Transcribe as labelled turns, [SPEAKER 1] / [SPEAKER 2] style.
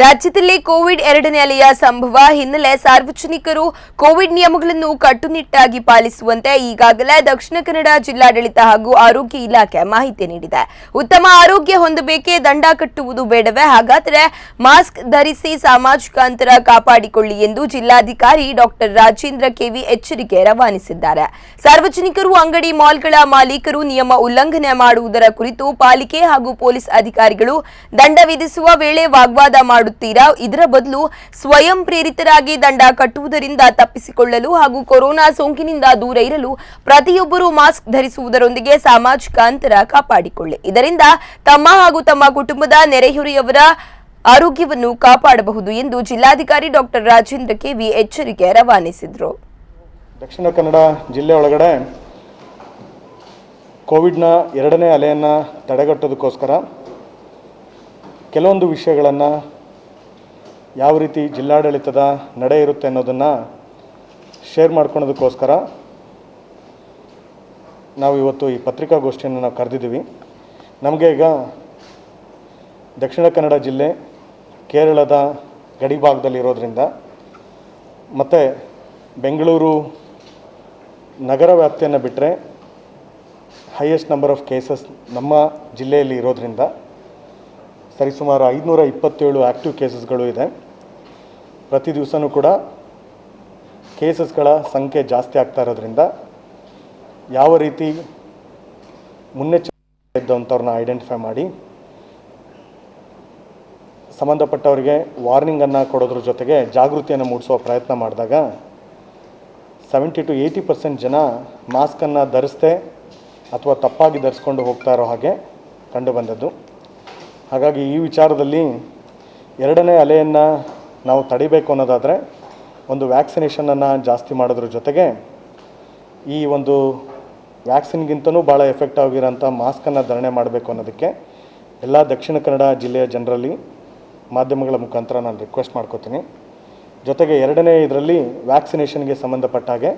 [SPEAKER 1] ರಾಜ್ಯದಲ್ಲಿ ಕೋವಿಡ್ ಎರಡನೇ ಅಲೆಯ ಸಂಭವ ಹಿನ್ನೆಲೆ ಸಾರ್ವಜನಿಕರು ಕೋವಿಡ್ ನಿಯಮಗಳನ್ನು ಕಟ್ಟುನಿಟ್ಟಾಗಿ ಪಾಲಿಸುವಂತೆ ಈಗಾಗಲೇ ದಕ್ಷಿಣ ಕನ್ನಡ ಜಿಲ್ಲಾಡಳಿತ ಹಾಗೂ ಆರೋಗ್ಯ ಇಲಾಖೆ ಮಾಹಿತಿ ನೀಡಿದೆ. ಉತ್ತಮ ಆರೋಗ್ಯ ಹೊಂದಬೇಕೆ, ದಂಡ ಕಟ್ಟುವುದು ಬೇಡವೇ? ಹಾಗಾದರೆ ಮಾಸ್ಕ್ ಧರಿಸಿ ಸಾಮಾಜಿಕ ಅಂತರ ಕಾಪಾಡಿಕೊಳ್ಳಿ ಎಂದು ಜಿಲ್ಲಾಧಿಕಾರಿ ಡಾಕ್ಟರ್ ರಾಜೇಂದ್ರ ಕೆವಿ ಎಚ್ಚರಿಕೆ ರವಾನಿಸಿದ್ದಾರೆ. ಸಾರ್ವಜನಿಕರು, ಅಂಗಡಿ ಮಾಲ್ಗಳ ಮಾಲೀಕರು ನಿಯಮ ಉಲ್ಲಂಘನೆ ಮಾಡುವುದರ ಕುರಿತು ಪಾಲಿಕೆ ಹಾಗೂ ಪೊಲೀಸ್ ಅಧಿಕಾರಿಗಳು ದಂಡ ವಿಧಿಸುವ ವೇಳೆ ವಾಗ್ವಾದ ಇದರ ಬದಲು ಸ್ವಯಂ ಪ್ರೇರಿತರಾಗಿ ದಂಡ ಕಟ್ಟುವುದರಿಂದ ತಪ್ಪಿಸಿಕೊಳ್ಳಲು ಹಾಗೂ ಕೊರೋನಾ ಸೋಂಕಿನಿಂದ ದೂರ ಇರಲು ಪ್ರತಿಯೊಬ್ಬರೂ ಮಾಸ್ಕ್ ಧರಿಸುವುದರೊಂದಿಗೆ ಸಾಮಾಜಿಕ ಅಂತರ ಕಾಪಾಡಿಕೊಳ್ಳಿ. ಇದರಿಂದ ತಮ್ಮ ಹಾಗೂ ತಮ್ಮ ಕುಟುಂಬದ ನೆರೆಹೊರೆಯವರ ಆರೋಗ್ಯವನ್ನು ಕಾಪಾಡಬಹುದು ಎಂದು ಜಿಲ್ಲಾಧಿಕಾರಿ ಡಾಕ್ಟರ್ ರಾಜೇಂದ್ರ ಕೆವಿ ಎಚ್ಚರಿಕೆ ರವಾನಿಸಿದರು.
[SPEAKER 2] ದಕ್ಷಿಣ ಕನ್ನಡ ಜಿಲ್ಲೆ ಒಳಗಡೆ ಕೋವಿಡ್ನ ಎರಡನೇ ಅಲೆಯನ್ನು ತಡೆಗಟ್ಟೋದಕ್ಕೋಸ್ಕರ ಕೆಲವೊಂದು ವಿಷಯಗಳನ್ನು ಯಾವ ರೀತಿ ಜಿಲ್ಲಾಡಳಿತದ ನಡೆ ಇರುತ್ತೆ ಅನ್ನೋದನ್ನು ಶೇರ್ ಮಾಡ್ಕೊಳೋದಕ್ಕೋಸ್ಕರ ನಾವು ಇವತ್ತು ಈ ಪತ್ರಿಕಾಗೋಷ್ಠಿಯನ್ನು ನಾವು ಕರೆದಿದ್ದೀವಿ. ನಮಗೆ ಈಗ ದಕ್ಷಿಣ ಕನ್ನಡ ಜಿಲ್ಲೆ ಕೇರಳದ ಗಡಿ ಭಾಗದಲ್ಲಿರೋದ್ರಿಂದ ಮತ್ತು ಬೆಂಗಳೂರು ನಗರ ವ್ಯಾಪ್ತಿಯನ್ನು ಬಿಟ್ಟರೆ ಹೈಯೆಸ್ಟ್ ನಂಬರ್ ಆಫ್ ಕೇಸಸ್ ನಮ್ಮ ಜಿಲ್ಲೆಯಲ್ಲಿ ಇರೋದ್ರಿಂದ ಸರಿಸುಮಾರು 527 ಆ್ಯಕ್ಟಿವ್ ಕೇಸಸ್ಗಳು ಇದೆ. ಪ್ರತಿ ದಿವಸವೂ ಕೂಡ ಕೇಸಸ್ಗಳ ಸಂಖ್ಯೆ ಜಾಸ್ತಿ ಆಗ್ತಾ ಇರೋದ್ರಿಂದ ಯಾವ ರೀತಿ ಮುನ್ನೆಚ್ಚರಿಕೆ ಇದ್ದಂಥವ್ರನ್ನ ಐಡೆಂಟಿಫೈ ಮಾಡಿ ಸಂಬಂಧಪಟ್ಟವರಿಗೆ ವಾರ್ನಿಂಗನ್ನು ಕೊಡೋದ್ರ ಜೊತೆಗೆ ಜಾಗೃತಿಯನ್ನು ಮೂಡಿಸುವ ಪ್ರಯತ್ನ ಮಾಡಿದಾಗ 70 to 80% ಜನ ಮಾಸ್ಕನ್ನು ಧರಿಸದೆ ಅಥವಾ ತಪ್ಪಾಗಿ ಧರಿಸ್ಕೊಂಡು ಹೋಗ್ತಾ ಇರೋ ಹಾಗೆ ಕಂಡುಬಂದದ್ದು. ಹಾಗಾಗಿ ಈ ವಿಚಾರದಲ್ಲಿ ಎರಡನೇ ಅಲೆಯನ್ನು ನಾವು ತಡಿಬೇಕು ಅನ್ನೋದಾದರೆ ಒಂದು ವ್ಯಾಕ್ಸಿನೇಷನನ್ನು ಜಾಸ್ತಿ ಮಾಡೋದ್ರ ಜೊತೆಗೆ ಈ ಒಂದು ವ್ಯಾಕ್ಸಿನ್ಗಿಂತಲೂ ಭಾಳ ಎಫೆಕ್ಟ್ ಆಗಿರೋಂಥ ಮಾಸ್ಕನ್ನು ಧರಣೆ ಮಾಡಬೇಕು ಅನ್ನೋದಕ್ಕೆ ಎಲ್ಲ ದಕ್ಷಿಣ ಕನ್ನಡ ಜಿಲ್ಲೆಯ ಜನರಲ್ಲಿ ಮಾಧ್ಯಮಗಳ ಮುಖಾಂತರ ನಾನು ರಿಕ್ವೆಸ್ಟ್ ಮಾಡ್ಕೋತೀನಿ. ಜೊತೆಗೆ ಎರಡನೇ ಇದರಲ್ಲಿ ವ್ಯಾಕ್ಸಿನೇಷನ್ಗೆ ಸಂಬಂಧಪಟ್ಟ ಹಾಗೆ